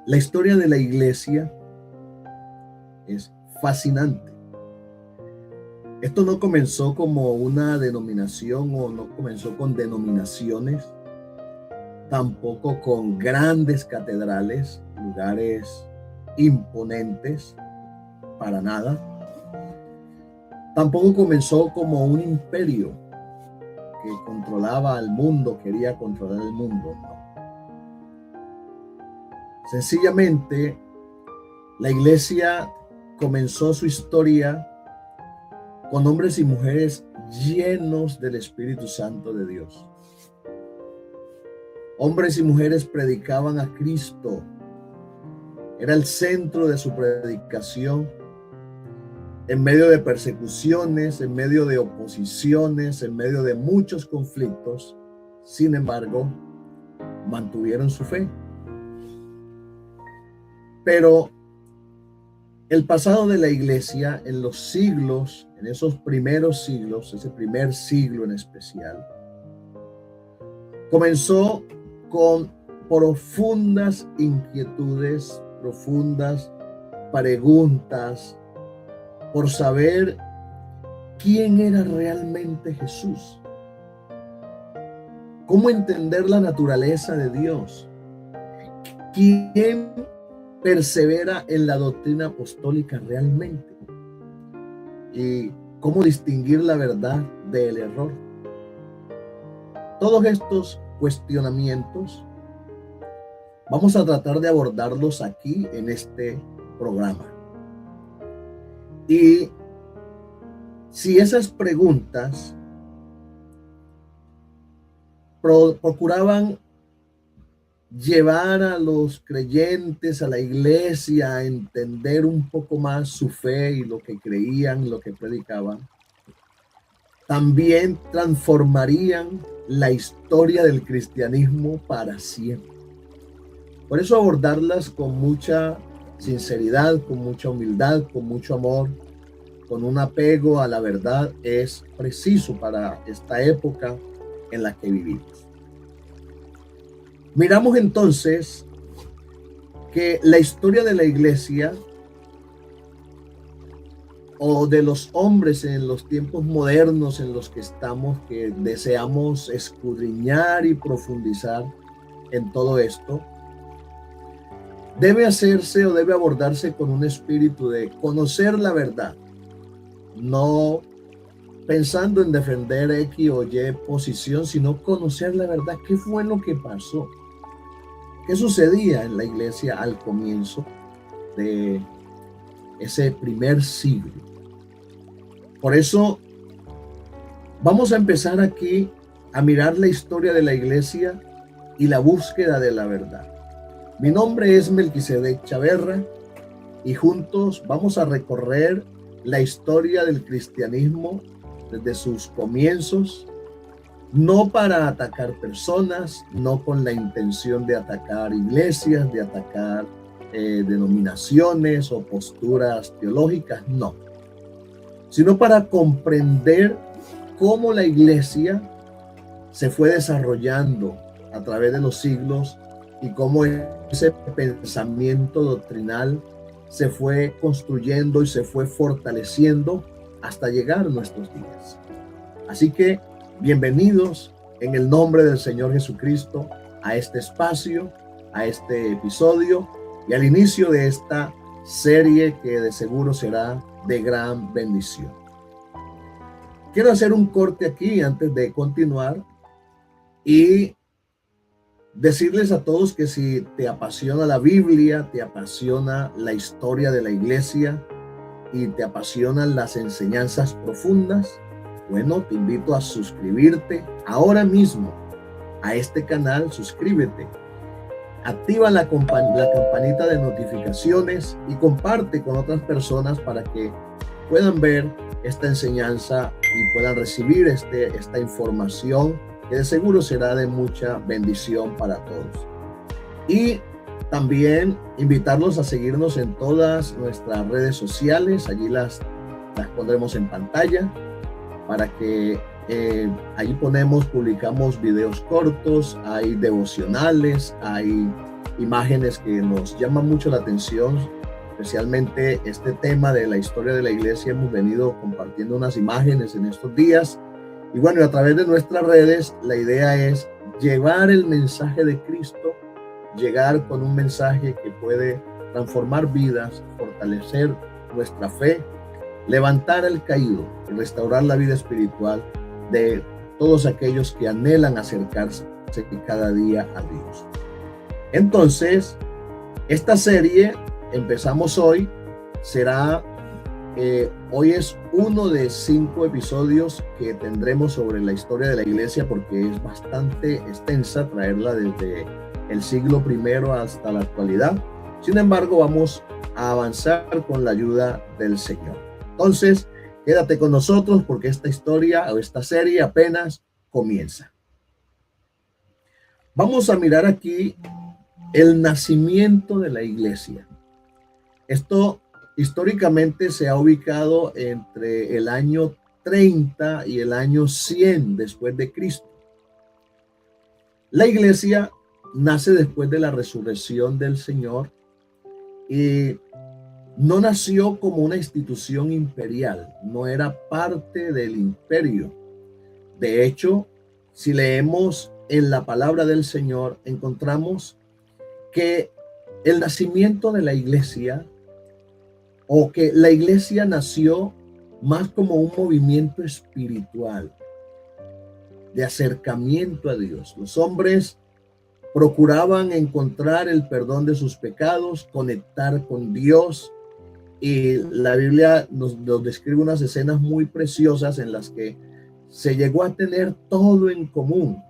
La historia de la iglesia es fascinante. Esto no comenzó como una denominación o no comenzó con denominaciones, tampoco con grandes catedrales, lugares imponentes, para nada. Tampoco comenzó como un imperio que controlaba al mundo, quería controlar el mundo, no. Sencillamente, la iglesia comenzó su historia con hombres y mujeres llenos del Espíritu Santo de Dios. Hombres y mujeres predicaban a Cristo. Era el centro de su predicación. En medio de persecuciones, en medio de oposiciones, en medio de muchos conflictos, sin embargo, mantuvieron su fe. Pero el pasado de la iglesia en los siglos, en esos primeros siglos, ese primer siglo en especial, comenzó con profundas inquietudes, profundas preguntas por saber quién era realmente Jesús, cómo entender la naturaleza de Dios, quién persevera en la doctrina apostólica realmente y cómo distinguir la verdad del error. Todos estos cuestionamientos vamos a tratar de abordarlos aquí en este programa. Y si esas preguntas procuraban llevar a los creyentes, a la iglesia, a entender un poco más su fe y lo que creían, lo que predicaban, también transformarían la historia del cristianismo para siempre. Por eso abordarlas con mucha sinceridad, con mucha humildad, con mucho amor, con un apego a la verdad es preciso para esta época en la que vivimos. Miramos entonces que la historia de la iglesia o de los hombres en los tiempos modernos en los que estamos, que deseamos escudriñar y profundizar en todo esto, debe hacerse o debe abordarse con un espíritu de conocer la verdad, no pensando en defender X o Y posición, sino conocer la verdad. ¿Qué fue lo que pasó? ¿Qué sucedía en la iglesia al comienzo de ese primer siglo? Por eso vamos a empezar aquí a mirar la historia de la iglesia y la búsqueda de la verdad. Mi nombre es Melquisedec Chaverra y juntos vamos a recorrer la historia del cristianismo desde sus comienzos, no para atacar personas, no con la intención de atacar iglesias, de atacar denominaciones o posturas teológicas, no, sino para comprender cómo la iglesia se fue desarrollando a través de los siglos y cómo ese pensamiento doctrinal se fue construyendo y se fue fortaleciendo hasta llegar a nuestros días. Así que bienvenidos en el nombre del Señor Jesucristo a este espacio, a este episodio y al inicio de esta serie que de seguro será de gran bendición. Quiero hacer un corte aquí antes de continuar y decirles a todos que si te apasiona la Biblia, te apasiona la historia de la iglesia y te apasionan las enseñanzas profundas, bueno, te invito a suscribirte ahora mismo a este canal. Suscríbete, activa la campanita de notificaciones y comparte con otras personas para que puedan ver esta enseñanza y puedan recibir esta información que de seguro será de mucha bendición para todos. Y también invitarlos a seguirnos en todas nuestras redes sociales. Allí las pondremos en pantalla para que allí publicamos videos cortos, hay devocionales, hay imágenes que nos llaman mucho la atención, especialmente este tema de la historia de la iglesia. Hemos venido compartiendo unas imágenes en estos días y bueno, a través de nuestras redes la idea es llevar el mensaje de Cristo, llegar con un mensaje que puede transformar vidas, fortalecer nuestra fe, levantar al caído y restaurar la vida espiritual de todos aquellos que anhelan acercarse cada día a Dios. Entonces, esta serie empezamos hoy, hoy es uno de 5 episodios que tendremos sobre la historia de la iglesia, porque es bastante extensa traerla desde el siglo I hasta la actualidad. Sin embargo, vamos a avanzar con la ayuda del Señor. Entonces, quédate con nosotros porque esta historia o esta serie apenas comienza. Vamos a mirar aquí el nacimiento de la iglesia. Esto históricamente se ha ubicado entre el año 30 y el año 100 después de Cristo. La iglesia nace después de la resurrección del Señor y no nació como una institución imperial, no era parte del imperio. De hecho, si leemos en la palabra del Señor, encontramos que el nacimiento de la iglesia, o que la iglesia nació más como un movimiento espiritual de acercamiento a Dios. Los hombres procuraban encontrar el perdón de sus pecados, conectar con Dios, y la Biblia nos describe unas escenas muy preciosas en las que se llegó a tener todo en común,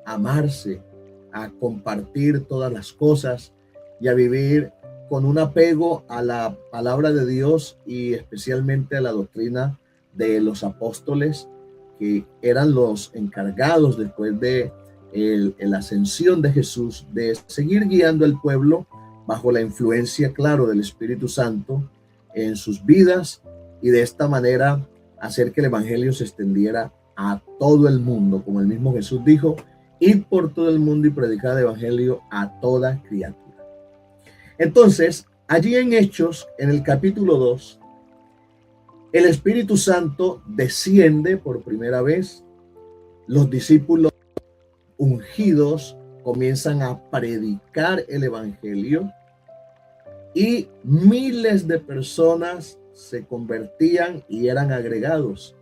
a amarse, a compartir todas las cosas y a vivir con un apego a la palabra de Dios y especialmente a la doctrina de los apóstoles, que eran los encargados después de la ascensión de Jesús de seguir guiando al pueblo bajo la influencia, claro, del Espíritu Santo en sus vidas, y de esta manera hacer que el evangelio se extendiera a todo el mundo, como el mismo Jesús dijo: id por todo el mundo y predicar el evangelio a toda criatura. Entonces, allí en Hechos, en el capítulo 2, el Espíritu Santo desciende por primera vez. Los discípulos ungidos comienzan a predicar el evangelio y miles de personas se convertían y eran agregados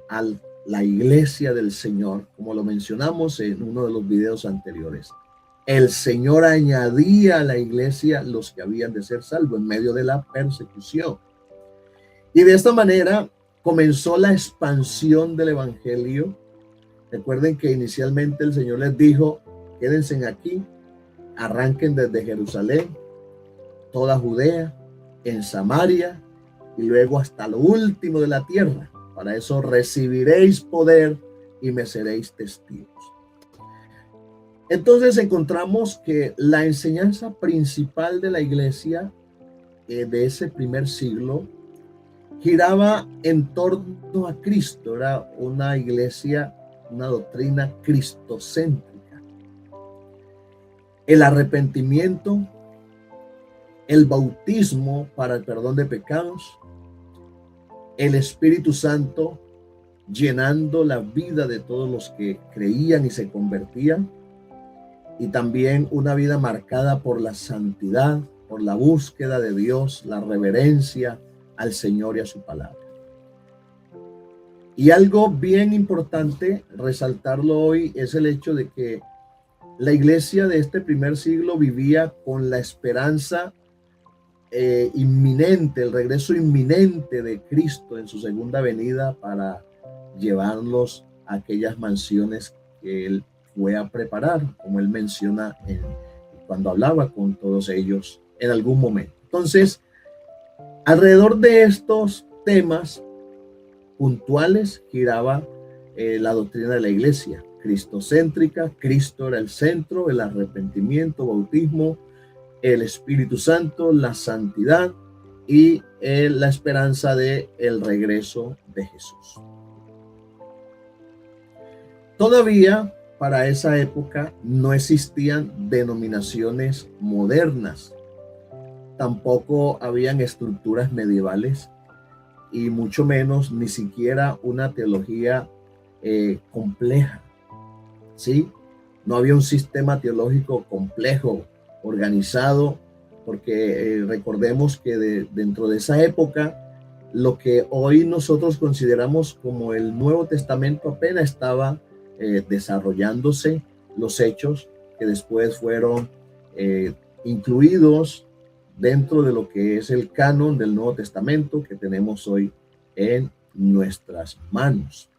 a la iglesia del Señor, como lo mencionamos en uno de los videos anteriores. El Señor añadía a la iglesia los que habían de ser salvos en medio de la persecución. Y de esta manera comenzó la expansión del evangelio. Recuerden que inicialmente el Señor les dijo: quédense aquí, arranquen desde Jerusalén, toda Judea, en Samaria y luego hasta lo último de la tierra. Para eso recibiréis poder y me seréis testigos. Entonces encontramos que la enseñanza principal de la iglesia de ese primer siglo giraba en torno a Cristo. Era una iglesia, una doctrina cristocéntrica. El arrepentimiento, el bautismo para el perdón de pecados, el Espíritu Santo llenando la vida de todos los que creían y se convertían, y también una vida marcada por la santidad, por la búsqueda de Dios, la reverencia al Señor y a su palabra. Y algo bien importante resaltarlo hoy es el hecho de que la iglesia de este primer siglo vivía con la esperanza inminente, el regreso inminente de Cristo en su segunda venida para llevarlos a aquellas mansiones que Él fue a preparar, como Él menciona cuando hablaba con todos ellos en algún momento. Entonces, alrededor de estos temas puntuales giraba la doctrina de la iglesia cristocéntrica. Cristo era el centro, el arrepentimiento, bautismo, el Espíritu Santo, la santidad y la esperanza de el regreso de Jesús. Todavía para esa época no existían denominaciones modernas, tampoco habían estructuras medievales y mucho menos ni siquiera una teología compleja, ¿sí? No había un sistema teológico complejo, organizado, porque recordemos que dentro de esa época, lo que hoy nosotros consideramos como el Nuevo Testamento apenas estaba desarrollándose, los hechos que después fueron incluidos dentro de lo que es el canon del Nuevo Testamento que tenemos hoy en nuestras manos.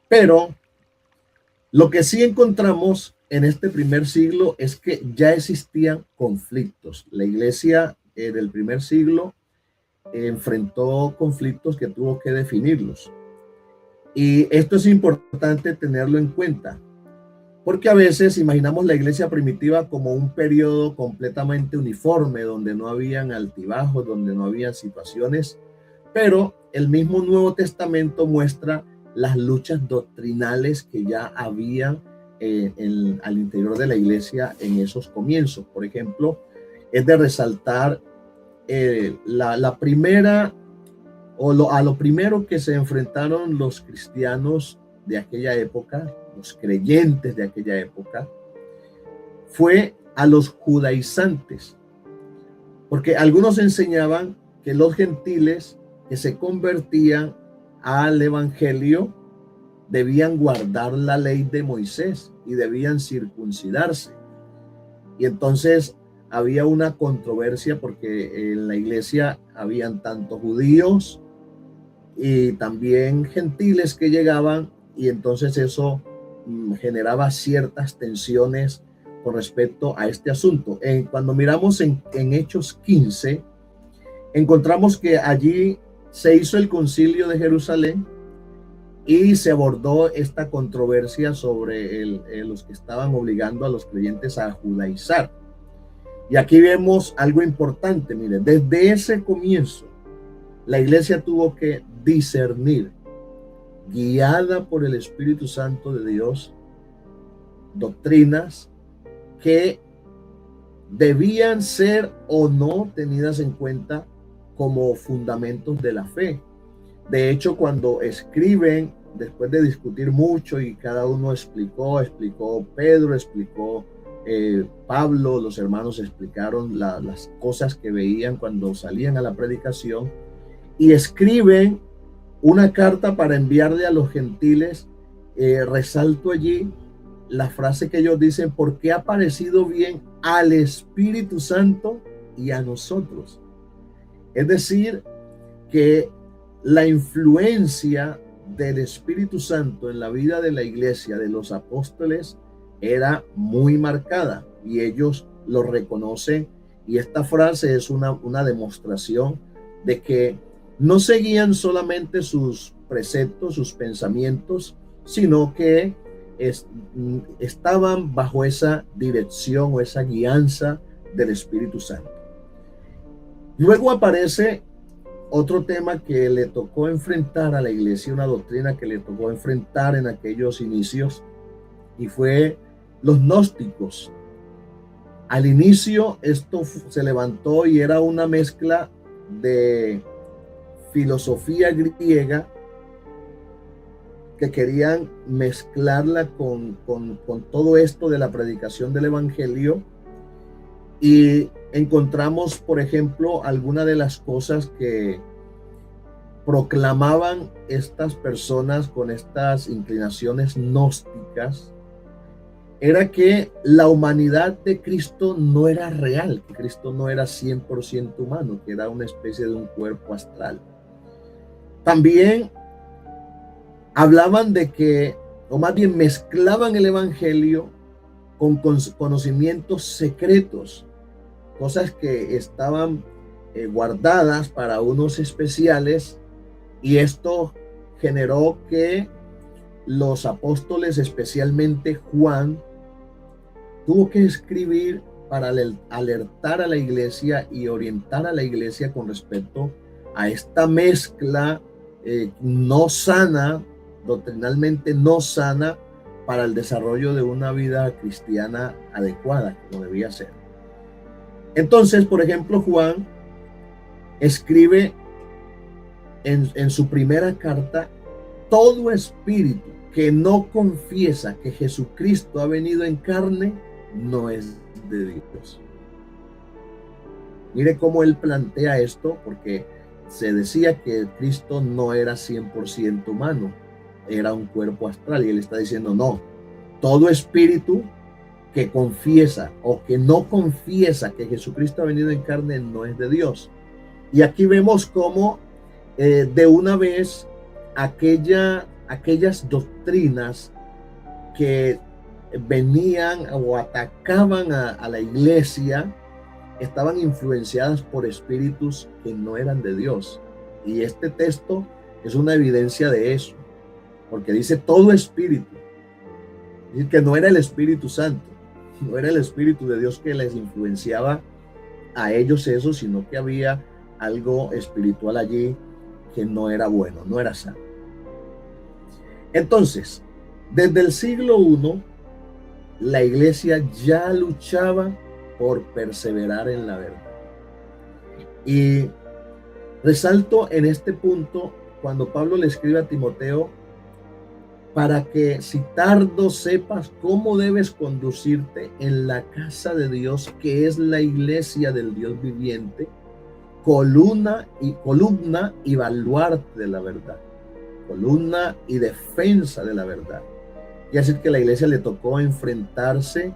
Pero lo que sí encontramos en este primer siglo es que ya existían conflictos. La iglesia del primer siglo enfrentó conflictos que tuvo que definirlos. Y esto es importante tenerlo en cuenta, porque a veces imaginamos la iglesia primitiva como un periodo completamente uniforme, donde no habían altibajos, donde no habían situaciones, pero el mismo Nuevo Testamento muestra las luchas doctrinales que ya había al interior de la iglesia en esos comienzos. Por ejemplo, es de resaltar la primera a lo primero que se enfrentaron los cristianos de aquella época, los creyentes de aquella época, fue a los judaizantes, porque algunos enseñaban que los gentiles que se convertían al evangelio debían guardar la ley de Moisés y debían circuncidarse. Y entonces había una controversia porque en la iglesia habían tanto judíos y también gentiles que llegaban, y entonces eso generaba ciertas tensiones con respecto a este asunto. Cuando miramos en Hechos 15, encontramos que allí se hizo el concilio de Jerusalén y se abordó esta controversia sobre los que estaban obligando a los creyentes a judaizar. Y aquí vemos algo importante, miren, desde ese comienzo la iglesia tuvo que discernir, guiada por el Espíritu Santo de Dios, doctrinas que debían ser o no tenidas en cuenta como fundamentos de la fe. De hecho, cuando escriben, después de discutir mucho y cada uno explicó Pedro, explicó Pablo, los hermanos explicaron las cosas que veían cuando salían a la predicación, y escriben una carta para enviarle a los gentiles. Resalto allí la frase que ellos dicen: porque ha parecido bien al Espíritu Santo y a nosotros. Es decir, que la influencia del Espíritu Santo en la vida de la iglesia, de los apóstoles, era muy marcada y ellos lo reconocen. Y esta frase es una demostración de que no seguían solamente sus preceptos, sus pensamientos, sino que estaban bajo esa dirección o esa guianza del Espíritu Santo. Luego aparece otro tema que le tocó enfrentar a la iglesia, una doctrina que le tocó enfrentar en aquellos inicios, y fue los gnósticos. Al inicio esto se levantó y era una mezcla de filosofía griega que querían mezclarla con todo esto de la predicación del evangelio, y encontramos, por ejemplo, algunas de las cosas que proclamaban estas personas con estas inclinaciones gnósticas. Era que la humanidad de Cristo no era real, que Cristo no era 100% humano, que era una especie de un cuerpo astral. También hablaban de que, o más bien mezclaban el evangelio con conocimientos secretos, cosas que estaban guardadas para unos especiales, y esto generó que los apóstoles, especialmente Juan, tuvo que escribir para alertar a la iglesia y orientar a la iglesia con respecto a esta mezcla no sana, doctrinalmente no sana, para el desarrollo de una vida cristiana adecuada, como debía ser. Entonces, por ejemplo, Juan escribe en su primera carta: todo espíritu que no confiesa que Jesucristo ha venido en carne no es de Dios. Mire cómo él plantea esto, porque se decía que Cristo no era 100% humano, era un cuerpo astral, y él está diciendo no, todo espíritu que confiesa o que no confiesa que Jesucristo ha venido en carne no es de Dios. Y aquí vemos cómo de una vez aquellas doctrinas que venían o atacaban a la iglesia estaban influenciadas por espíritus que no eran de Dios. Y este texto es una evidencia de eso, porque dice todo espíritu, y que no era el Espíritu Santo, no era el Espíritu de Dios que les influenciaba a ellos eso, sino que había algo espiritual allí que no era bueno, no era sano. Entonces, desde el siglo I, la iglesia ya luchaba por perseverar en la verdad. Y resalto en este punto cuando Pablo le escribe a Timoteo: para que si tardo sepas cómo debes conducirte en la casa de Dios, que es la iglesia del Dios viviente, columna y baluarte de la verdad, columna y defensa de la verdad. Y así que a la iglesia le tocó enfrentarse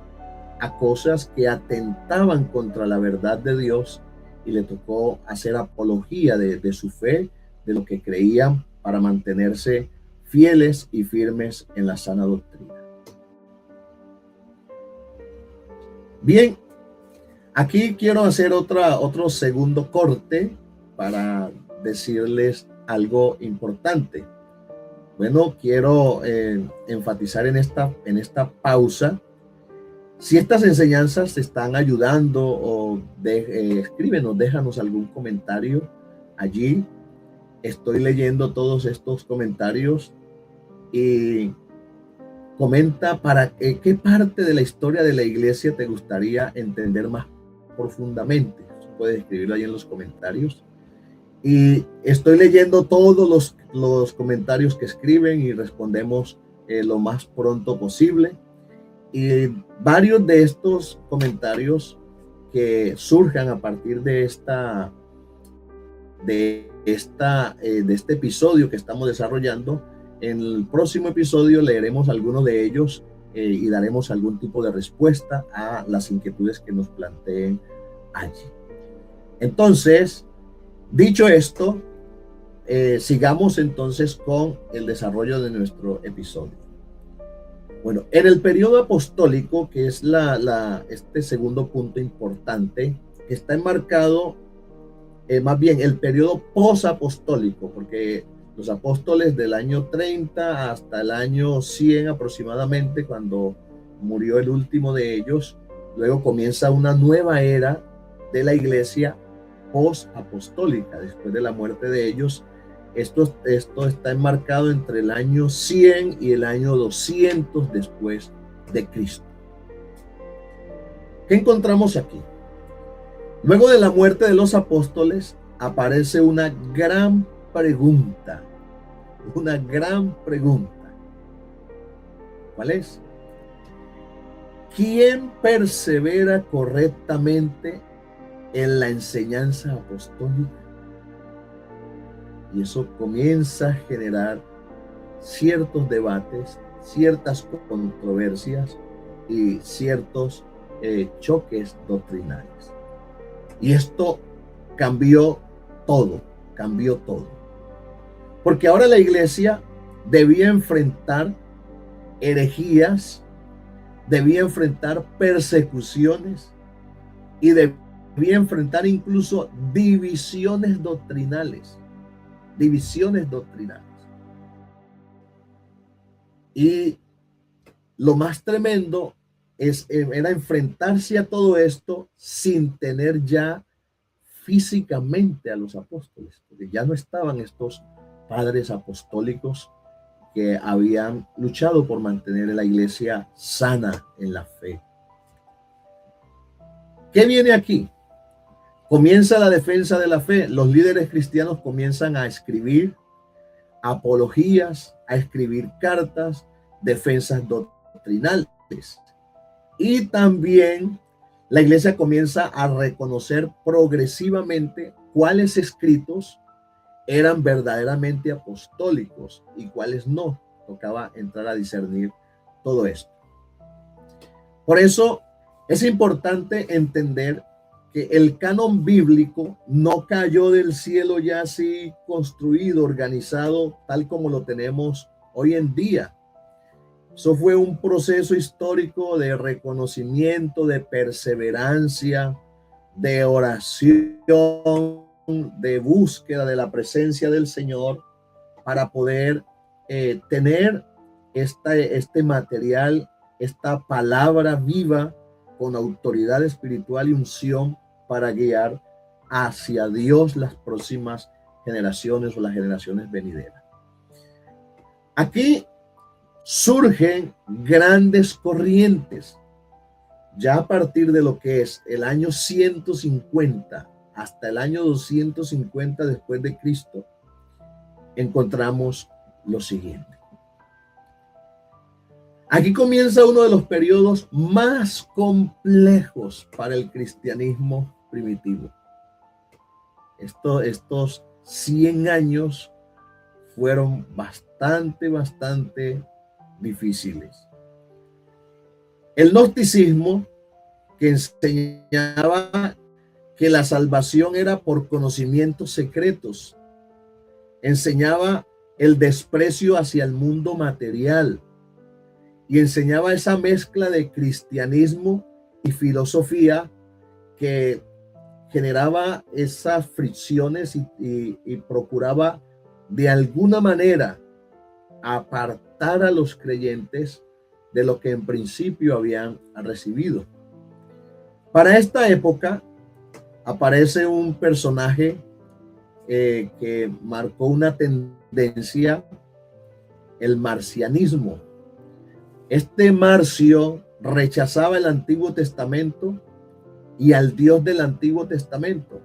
a cosas que atentaban contra la verdad de Dios, y le tocó hacer apología de su fe, de lo que creían, para mantenerse fieles y firmes en la sana doctrina. Bien, aquí quiero hacer otro segundo corte para decirles algo importante. Bueno, quiero enfatizar en esta pausa. Si estas enseñanzas te están ayudando, o escríbenos, déjanos algún comentario allí. Estoy leyendo todos estos comentarios, y comenta para qué parte de la historia de la iglesia te gustaría entender más profundamente. Puedes escribirlo ahí en los comentarios. Y estoy leyendo todos los comentarios que escriben y respondemos lo más pronto posible. Y varios de estos comentarios que surjan a partir de este episodio que estamos desarrollando, en el próximo episodio leeremos algunos de ellos y daremos algún tipo de respuesta a las inquietudes que nos planteen allí. Entonces, dicho esto, sigamos entonces con el desarrollo de nuestro episodio. Bueno, en el periodo apostólico, que es este segundo punto importante, está enmarcado más bien el periodo posapostólico, porque los apóstoles del año 30 hasta el año 100 aproximadamente, cuando murió el último de ellos, luego comienza una nueva era de la iglesia posapostólica, después de la muerte de ellos. Esto está enmarcado entre el año 100 y el año 200 después de Cristo. ¿Qué encontramos aquí? Luego de la muerte de los apóstoles aparece una gran pregunta. Una gran pregunta. ¿Cuál es? ¿Quién persevera correctamente en la enseñanza apostólica? Y eso comienza a generar ciertos debates, ciertas controversias y ciertos choques doctrinales. Y esto cambió todo. Porque ahora la iglesia debía enfrentar herejías, debía enfrentar persecuciones y debía enfrentar incluso divisiones doctrinales. Y lo más tremendo era enfrentarse a todo esto sin tener ya físicamente a los apóstoles, porque ya no estaban estos padres apostólicos que habían luchado por mantener la iglesia sana en la fe. ¿Qué viene aquí? Comienza la defensa de la fe. Los líderes cristianos comienzan a escribir apologías, a escribir cartas, defensas doctrinales. Y también la iglesia comienza a reconocer progresivamente cuáles escritos eran verdaderamente apostólicos y cuáles no. Tocaba entrar a discernir todo esto. Por eso es importante entender que el canon bíblico no cayó del cielo ya así construido, organizado, tal como lo tenemos hoy en día. Eso fue un proceso histórico de reconocimiento, de perseverancia, de oración, de búsqueda de la presencia del Señor para poder tener este material, esta palabra viva con autoridad espiritual y unción para guiar hacia Dios las próximas generaciones o las generaciones venideras. Aquí surgen grandes corrientes. Ya a partir de lo que es el año 150 hasta el año 250 después de Cristo, encontramos lo siguiente. Aquí comienza uno de los periodos más complejos para el cristianismo primitivo. Estos 100 años fueron bastante difíciles. El gnosticismo, que enseñaba que la salvación era por conocimientos secretos, enseñaba el desprecio hacia el mundo material y enseñaba esa mezcla de cristianismo y filosofía que generaba esas fricciones y procuraba de alguna manera apartar a los creyentes de lo que en principio habían recibido. Para esta época aparece un personaje que marcó una tendencia, el marcianismo. Este Marcio rechazaba el Antiguo Testamento y al Dios del Antiguo Testamento.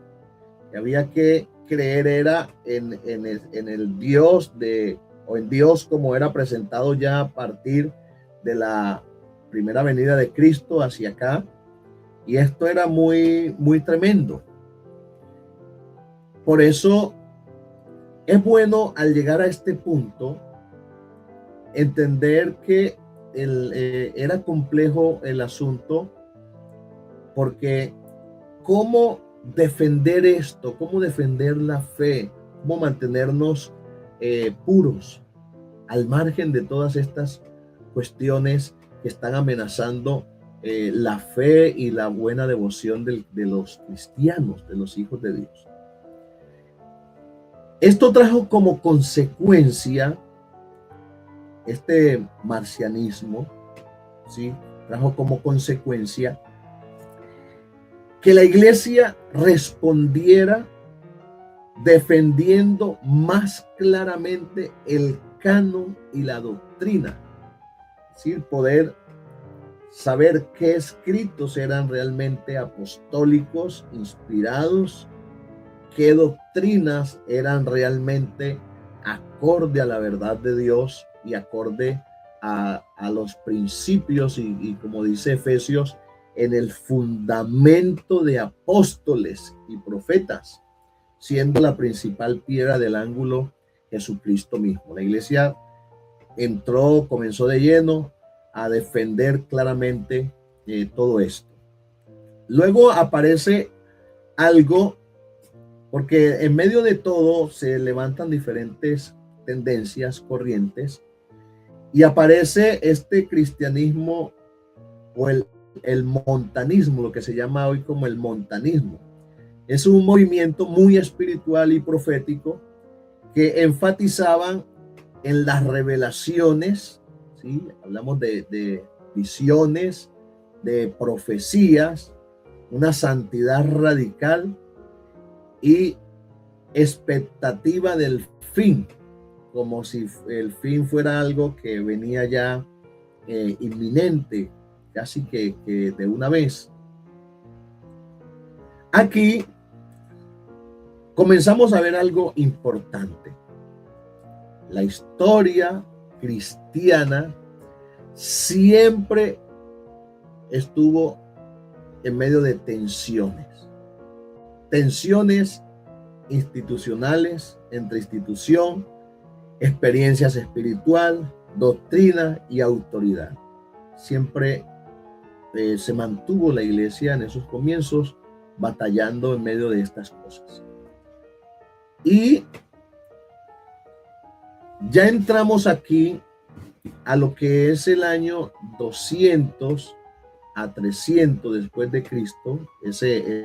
Que había que creer era en el Dios o en Dios como era presentado ya a partir de la primera venida de Cristo hacia acá. Y esto era muy tremendo. Por eso es bueno al llegar a este punto entender que era complejo el asunto, porque cómo defender esto, cómo defender la fe, cómo mantenernos puros al margen de todas estas cuestiones que están amenazando la fe y la buena devoción de los cristianos, de los hijos de Dios. Esto trajo como consecuencia, este marcianismo, ¿sí? Trajo como consecuencia que la iglesia respondiera defendiendo más claramente el canon y la doctrina. Es decir, poder saber qué escritos eran realmente apostólicos, inspirados, qué doctrinas eran realmente acorde a la verdad de Dios y acorde a los principios y como dice Efesios, en el fundamento de apóstoles y profetas, siendo la principal piedra del ángulo Jesucristo mismo. La iglesia comenzó de lleno a defender claramente todo esto. Luego aparece algo, porque en medio de todo se levantan diferentes tendencias, corrientes, y aparece este cristianismo o el montanismo, lo que se llama hoy como el montanismo. Es un movimiento muy espiritual y profético que enfatizaban en las revelaciones, ¿sí? Hablamos de visiones, de profecías, una santidad radical y expectativa del fin. como si el fin fuera algo que venía ya inminente, casi que de una vez. Aquí comenzamos a ver algo importante. La historia cristiana siempre estuvo en medio de tensiones institucionales, entre institución, experiencias espiritual, doctrina y autoridad. Siempre se mantuvo la iglesia en esos comienzos batallando en medio de estas cosas. Y ya entramos aquí a lo que es el año 200 a 300 después de Cristo, ese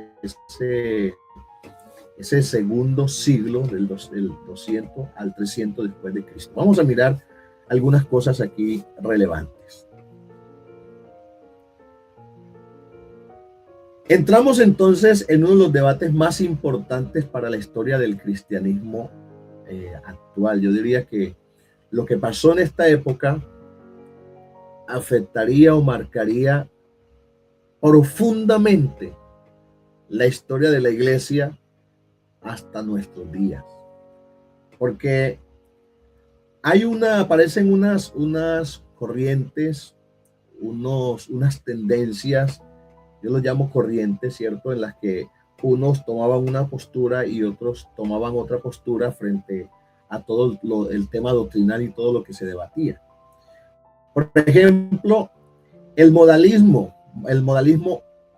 segundo siglo del 200 al 300 después de Cristo. Vamos a mirar algunas cosas aquí relevantes. Entramos entonces en uno de los debates más importantes para la historia del cristianismo actual. Yo diría que lo que pasó en esta época afectaría o marcaría profundamente la historia de la iglesia hasta nuestros días. Porque aparecen unas corrientes, unas tendencias, yo lo llamo corrientes, ¿cierto? En las que unos tomaban una postura y otros tomaban otra postura frente a todo el tema doctrinal y todo lo que se debatía. Por ejemplo, el modalismo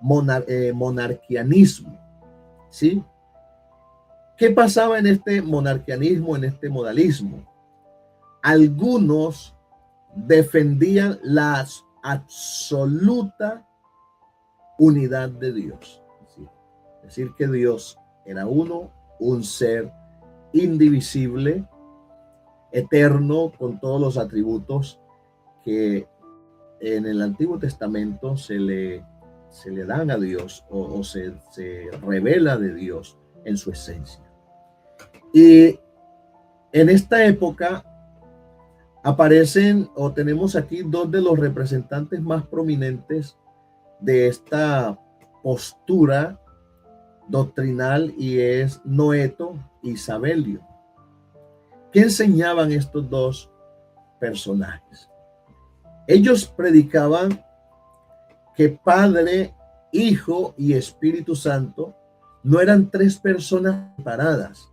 monarquianismo, ¿sí? ¿Qué pasaba en este monarquianismo, en este modalismo? Algunos defendían la absoluta unidad de Dios. Es decir, que Dios era uno, un ser indivisible, eterno, con todos los atributos que en el Antiguo Testamento se le dan a Dios o se revela de Dios en su esencia. Y en esta época aparecen o tenemos aquí dos de los representantes más prominentes de esta postura doctrinal y es Noeto y Sabelio. ¿Qué enseñaban estos dos personajes? Ellos predicaban que Padre, Hijo y Espíritu Santo no eran tres personas separadas,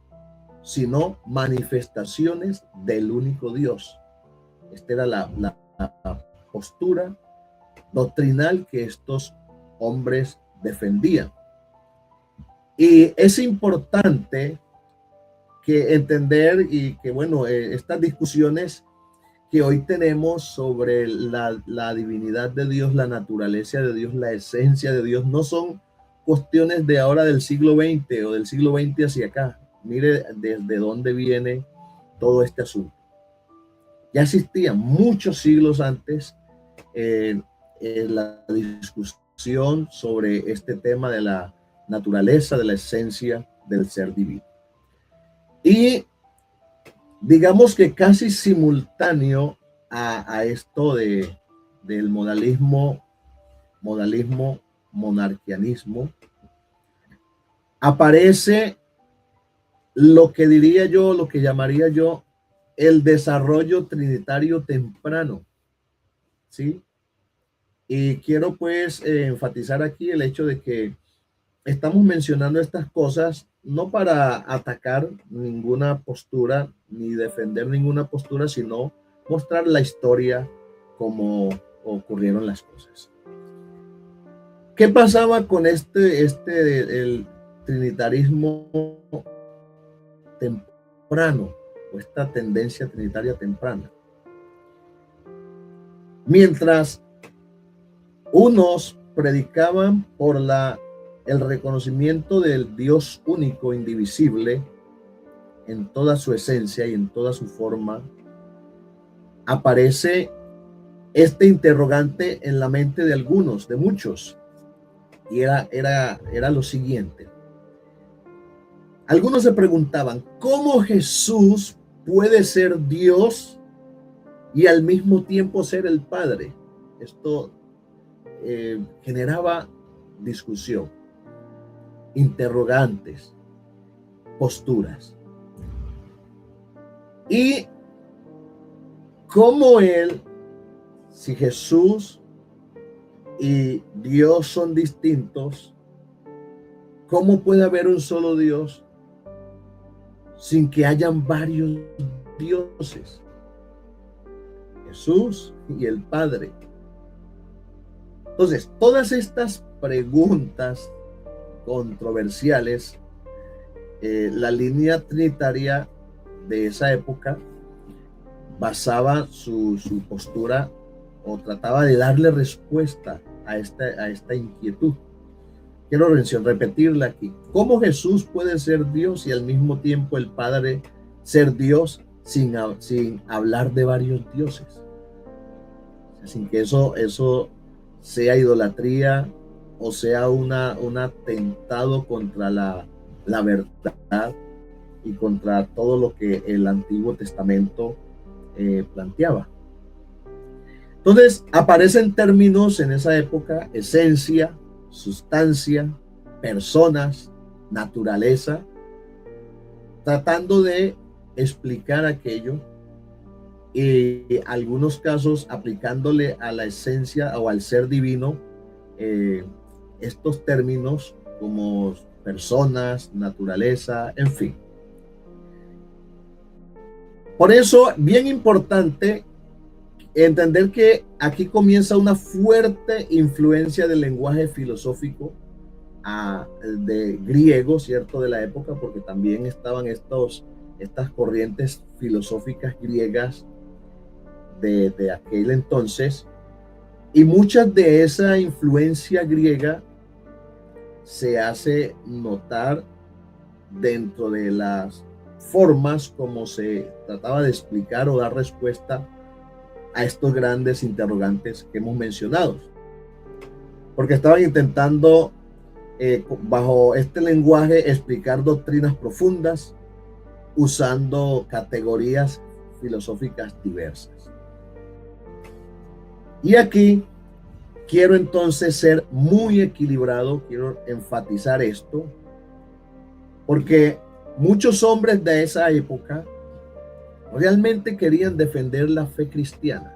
sino manifestaciones del único Dios. Esta era la postura doctrinal que estos hombres defendían. Y es importante que entender y que, bueno, estas discusiones que hoy tenemos sobre la divinidad de Dios, la naturaleza de Dios, la esencia de Dios, no son cuestiones de ahora del siglo XX o del siglo XX hacia acá. Mire desde dónde viene todo este asunto. Ya existía muchos siglos antes la discusión sobre este tema de la naturaleza, de la esencia del ser divino. Y digamos que casi simultáneo a esto del modalismo monarquianismo, aparece lo que diría yo, lo que llamaría yo el desarrollo trinitario temprano, ¿sí? Y quiero pues enfatizar aquí el hecho de que estamos mencionando estas cosas no para atacar ninguna postura ni defender ninguna postura, sino mostrar la historia como ocurrieron las cosas. ¿Qué pasaba con el trinitarismo temprano o esta tendencia trinitaria temprana? Mientras unos predicaban por el reconocimiento del Dios único, indivisible, en toda su esencia y en toda su forma, aparece este interrogante en la mente de algunos, de muchos, y era lo siguiente. Algunos se preguntaban, ¿cómo Jesús puede ser Dios y al mismo tiempo ser el Padre? Esto generaba discusión, interrogantes, posturas. Y cómo si Jesús y Dios son distintos, ¿cómo puede haber un solo Dios sin que hayan varios dioses? Jesús y el Padre. Entonces, todas estas preguntas controversiales, la línea trinitaria de esa época basaba su postura o trataba de darle respuesta a esta inquietud. Quiero repetirla aquí. ¿Cómo Jesús puede ser Dios y al mismo tiempo el Padre ser Dios sin hablar de varios dioses? Sin que eso sea idolatría o sea un atentado contra la verdad y contra todo lo que el Antiguo Testamento planteaba. Entonces aparecen términos en esa época: esencia, sustancia, personas, naturaleza, tratando de explicar aquello, y algunos casos aplicándole a la esencia o al ser divino estos términos como personas, naturaleza, en fin. Por eso, bien importante entender que aquí comienza una fuerte influencia del lenguaje filosófico de griego, ¿cierto?, de la época, porque también estaban estas corrientes filosóficas griegas de aquel entonces, y mucha de esa influencia griega se hace notar dentro de las formas como se trataba de explicar o dar respuesta a estos grandes interrogantes que hemos mencionado, porque estaban intentando bajo este lenguaje explicar doctrinas profundas usando categorías filosóficas diversas. Y aquí quiero entonces ser muy equilibrado, quiero enfatizar esto, porque muchos hombres de esa época realmente querían defender la fe cristiana.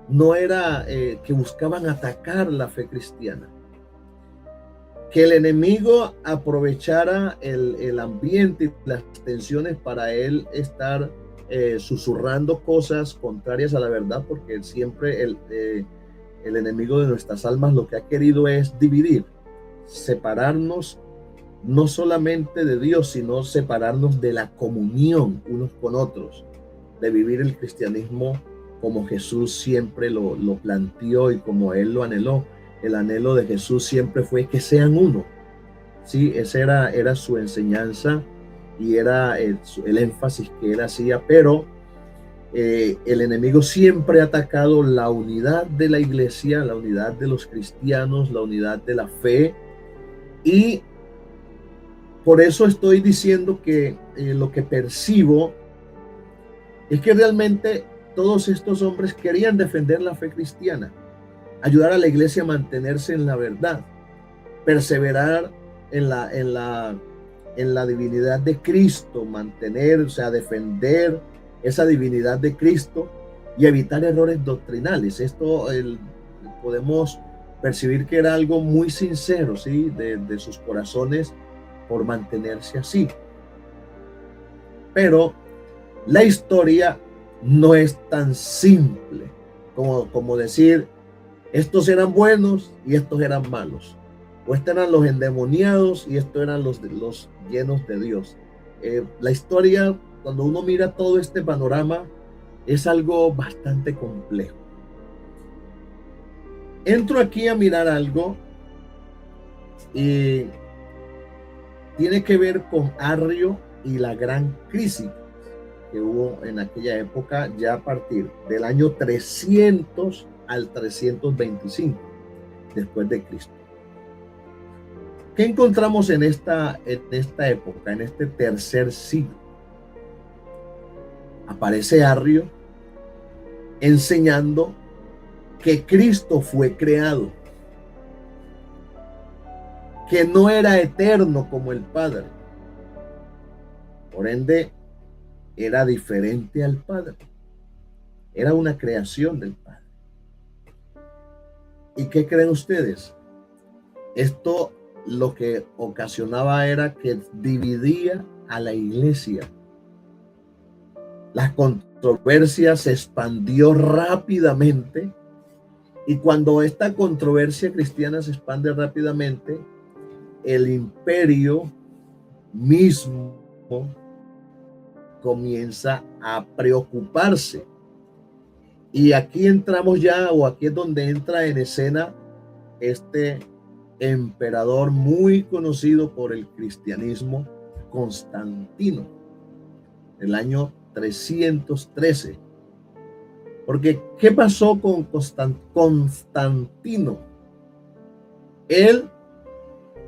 No era que buscaban atacar la fe cristiana. Que el enemigo aprovechara el ambiente y las tensiones para él estar susurrando cosas contrarias a la verdad, porque siempre el enemigo de nuestras almas lo que ha querido es dividir, separarnos no solamente de Dios, sino separarnos de la comunión unos con otros, de vivir el cristianismo como Jesús siempre lo planteó y como él lo anheló. El anhelo de Jesús siempre fue que sean uno. Sí, esa era su enseñanza y era el énfasis que él hacía, pero el enemigo siempre ha atacado la unidad de la iglesia, la unidad de los cristianos, la unidad de la fe, y por eso estoy diciendo que lo que percibo es que realmente todos estos hombres querían defender la fe cristiana, ayudar a la iglesia a mantenerse en la verdad, perseverar en la divinidad de Cristo, mantener, o sea, defender esa divinidad de Cristo y evitar errores doctrinales. Esto podemos percibir que era algo muy sincero, ¿sí?, de sus corazones por mantenerse así. Pero la historia no es tan simple como decir estos eran buenos y estos eran malos, o estos eran los endemoniados y estos eran los llenos de Dios. La historia, cuando uno mira todo este panorama, es algo bastante complejo. Entro aquí a mirar algo y tiene que ver con Arrio y la gran crisis que hubo en aquella época, ya a partir del año 300 al 325 después de Cristo. ¿Qué encontramos en esta época, en este tercer siglo? aparece Arrio enseñando que Cristo fue creado, que no era eterno como el Padre. Por ende, era diferente al Padre. Era una creación del Padre. ¿Y qué creen ustedes? Esto lo que ocasionaba era que dividía a la iglesia. La controversia se expandió rápidamente, y cuando esta controversia cristiana se expande rápidamente, el imperio mismo comienza a preocuparse. Y aquí entramos ya, o aquí es donde entra en escena este emperador muy conocido por el cristianismo, Constantino, el año 313. Porque, ¿qué pasó con Constantino? Él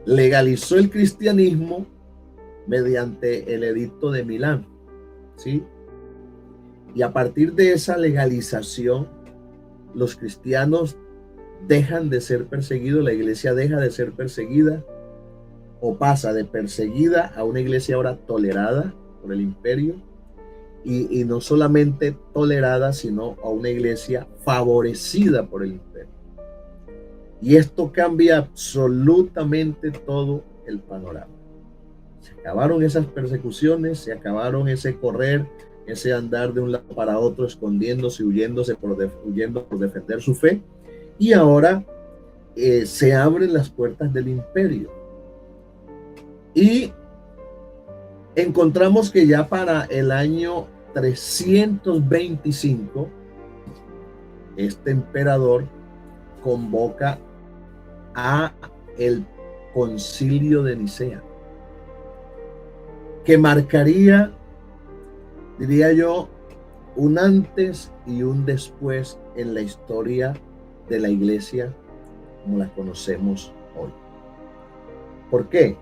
legalizó el cristianismo mediante el edicto de Milán, ¿sí? Y a partir de esa legalización, los cristianos dejan de ser perseguidos, la iglesia deja de ser perseguida, o pasa de perseguida a una iglesia ahora tolerada por el imperio, y no solamente tolerada, sino a una iglesia favorecida por el imperio. Y esto cambia absolutamente todo el panorama. Se acabaron esas persecuciones, se acabaron ese correr, ese andar de un lado para otro, escondiéndose, huyendo por defender su fe. Y ahora se abren las puertas del imperio. Y encontramos que ya para el año 325, este emperador convoca a el Concilio de Nicea, que marcaría, diría yo, un antes y un después en la historia de la iglesia como la conocemos hoy. ¿Por qué?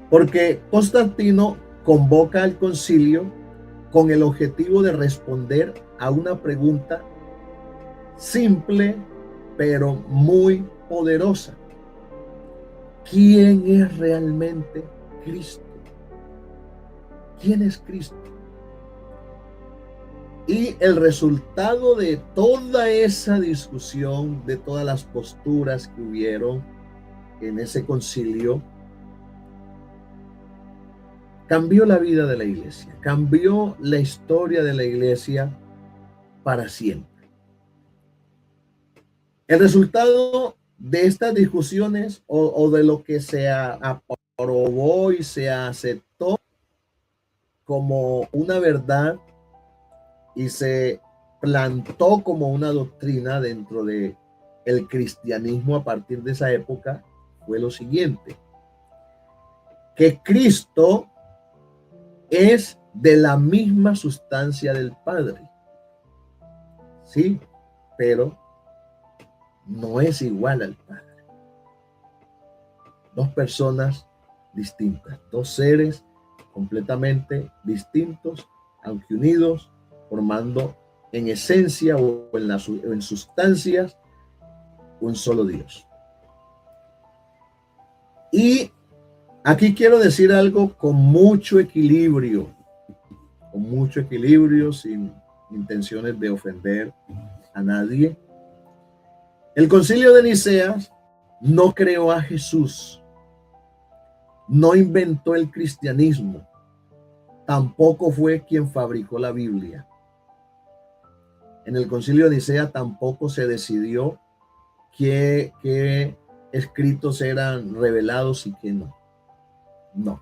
Porque Constantino convoca al concilio con el objetivo de responder a una pregunta simple pero muy poderosa. ¿Quién es realmente Cristo? ¿Quién es Cristo? Y el resultado de toda esa discusión, de todas las posturas que hubieron en ese concilio, cambió la vida de la iglesia, cambió la historia de la iglesia para siempre. El resultado de estas discusiones, o de lo que se aprobó y se aceptó como una verdad y se plantó como una doctrina dentro de el cristianismo a partir de esa época, fue lo siguiente: que Cristo es de la misma sustancia del Padre, sí, pero no es igual al Padre. Dos personas distintas, dos seres completamente distintos, aunque unidos, formando en esencia o en sustancias un solo Dios. Y aquí quiero decir algo con mucho equilibrio, sin intenciones de ofender a nadie. El Concilio de Nicea no creó a Jesús, no inventó el cristianismo, tampoco fue quien fabricó la Biblia. En el Concilio de Nicea tampoco se decidió qué escritos eran revelados y qué no. No.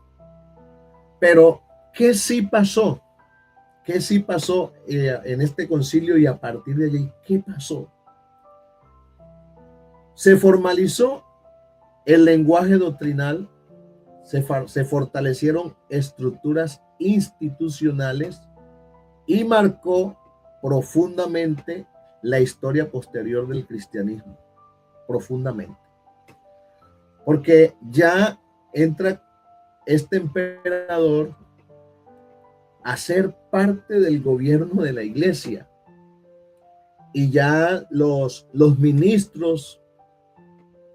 Pero, ¿qué sí pasó? ¿Qué sí pasó en este concilio, y a partir de allí, qué pasó? Se formalizó el lenguaje doctrinal, se fortalecieron estructuras institucionales y marcó profundamente la historia posterior del cristianismo, profundamente. Porque ya entra este emperador a ser parte del gobierno de la iglesia. Y ya los ministros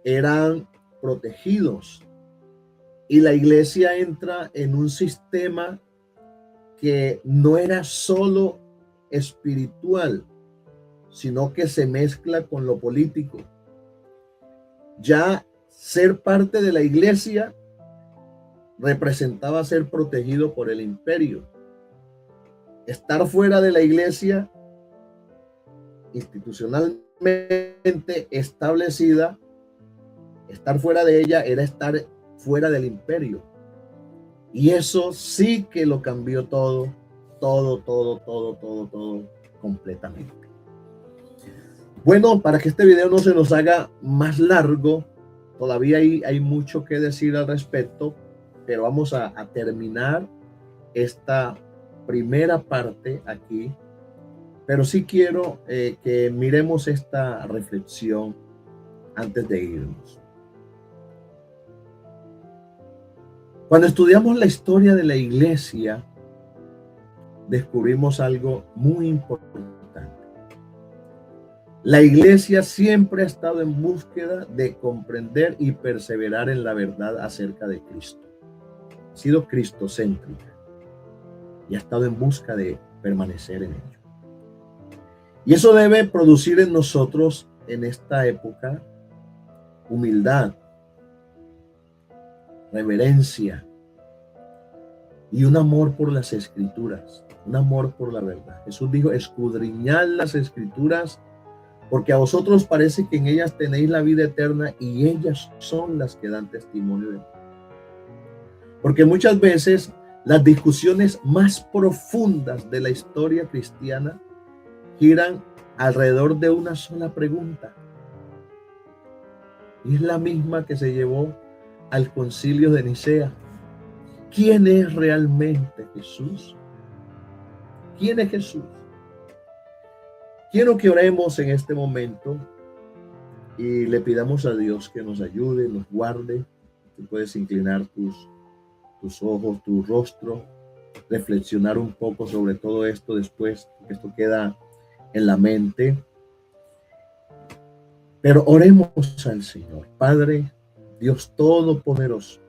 eran protegidos. Y la iglesia entra en un sistema que no era solo espiritual, sino que se mezcla con lo político. Ya ser parte de la iglesia representaba ser protegido por el imperio. Estar fuera de la iglesia, institucionalmente establecida, estar fuera de ella era estar fuera del imperio. Y eso sí que lo cambió todo completamente. Bueno, para que este video no se nos haga más largo, todavía hay mucho que decir al respecto, pero vamos a terminar esta primera parte aquí. Pero sí quiero que miremos esta reflexión antes de irnos. Cuando estudiamos la historia de la iglesia, descubrimos algo muy importante. La iglesia siempre ha estado en búsqueda de comprender y perseverar en la verdad acerca de Cristo. Ha sido cristocéntrica y ha estado en busca de permanecer en ello. Y eso debe producir en nosotros, en esta época, humildad, reverencia y un amor por las escrituras, un amor por la verdad. Jesús dijo: escudriñad las escrituras, porque a vosotros parece que en ellas tenéis la vida eterna y ellas son las que dan testimonio de mí. Porque muchas veces las discusiones más profundas de la historia cristiana giran alrededor de una sola pregunta. Y es la misma que se llevó al concilio de Nicea. ¿Quién es realmente Jesús? ¿Quién es Jesús? Quiero que oremos en este momento y le pidamos a Dios que nos ayude, nos guarde. Tú puedes inclinar tus ojos, tu rostro, reflexionar un poco sobre todo esto después, que esto queda en la mente. Pero oremos al Señor. Padre, Dios Todopoderoso,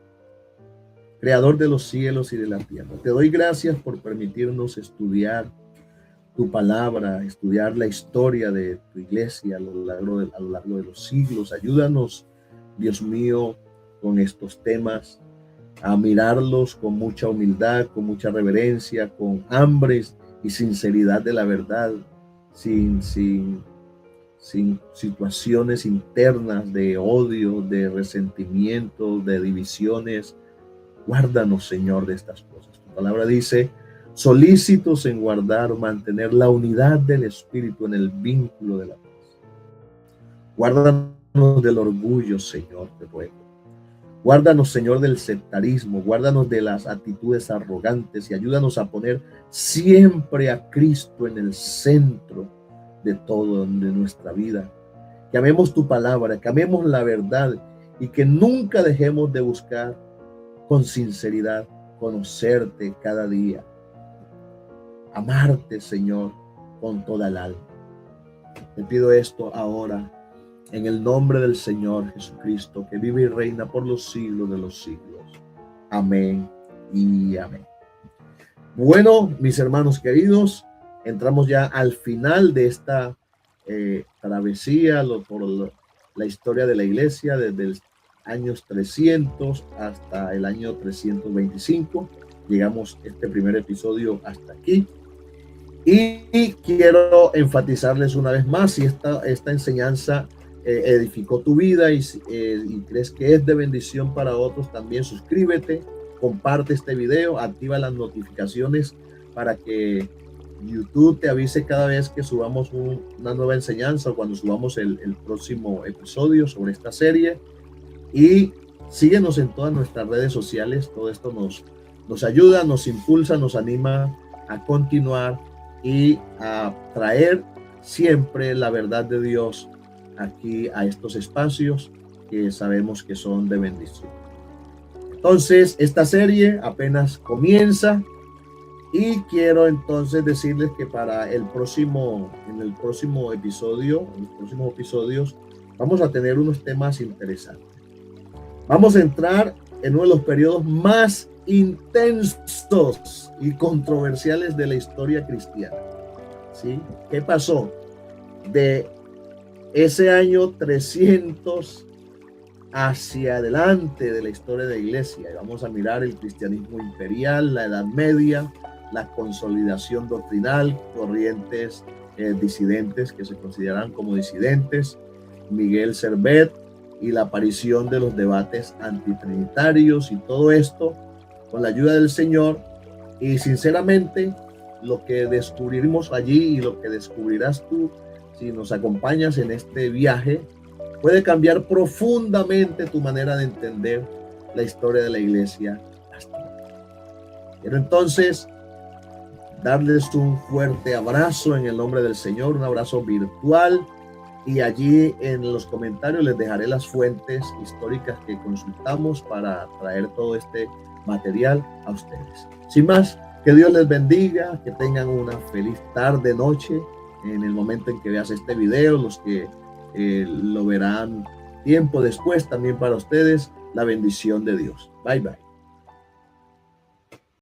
Creador de los cielos y de la tierra, te doy gracias por permitirnos estudiar tu palabra, estudiar la historia de tu iglesia a lo largo de los siglos. Ayúdanos, Dios mío, con estos temas, a mirarlos con mucha humildad, con mucha reverencia, con hambre y sinceridad de la verdad, sin situaciones internas de odio, de resentimiento, de divisiones. Guárdanos, Señor, de estas cosas. Tu palabra dice: solícitos en guardar o mantener la unidad del Espíritu en el vínculo de la paz. Guárdanos del orgullo, Señor, te ruego. Guárdanos, Señor, del sectarismo. Guárdanos de las actitudes arrogantes y ayúdanos a poner siempre a Cristo en el centro de todo, de nuestra vida. Que amemos tu palabra, que amemos la verdad y que nunca dejemos de buscar con sinceridad conocerte cada día. Amarte, Señor, con toda el alma. Te pido esto ahora en el nombre del Señor Jesucristo, que vive y reina por los siglos de los siglos. Amén y amén. Bueno, mis hermanos queridos, entramos ya al final de esta travesía por la historia de la iglesia desde el años 300 hasta el año 325. Llegamos este primer episodio hasta aquí. Y quiero enfatizarles una vez más, si esta enseñanza edificó tu vida y crees que es de bendición para otros, también suscríbete, comparte este video, activa las notificaciones para que YouTube te avise cada vez que subamos una nueva enseñanza o cuando subamos el próximo episodio sobre esta serie. Y síguenos en todas nuestras redes sociales. Todo esto nos ayuda, nos impulsa, nos anima a continuar y a traer siempre la verdad de Dios aquí a estos espacios que sabemos que son de bendición. Entonces, esta serie apenas comienza Y quiero entonces decirles que en los próximos episodios, vamos a tener unos temas interesantes. Vamos a entrar en uno de los periodos más intensos y controversiales de la historia cristiana. ¿Sí? ¿Qué pasó? De ese año 300 hacia adelante de la historia de la iglesia. Y vamos a mirar el cristianismo imperial, la Edad Media, la consolidación doctrinal, corrientes disidentes que se consideran como disidentes, Miguel Servet y la aparición de los debates antitrinitarios y todo esto con la ayuda del Señor. Y sinceramente, lo que descubriremos allí y lo que descubrirás tú si nos acompañas en este viaje puede cambiar profundamente tu manera de entender la historia de la iglesia. Quiero entonces darles un fuerte abrazo en el nombre del Señor, un abrazo virtual, y allí en los comentarios les dejaré las fuentes históricas que consultamos para traer todo este material a ustedes. Sin más, que Dios les bendiga, que tengan una feliz tarde, noche, en el momento en que veas este video, los que lo verán tiempo después, también para ustedes, la bendición de Dios. Bye, bye.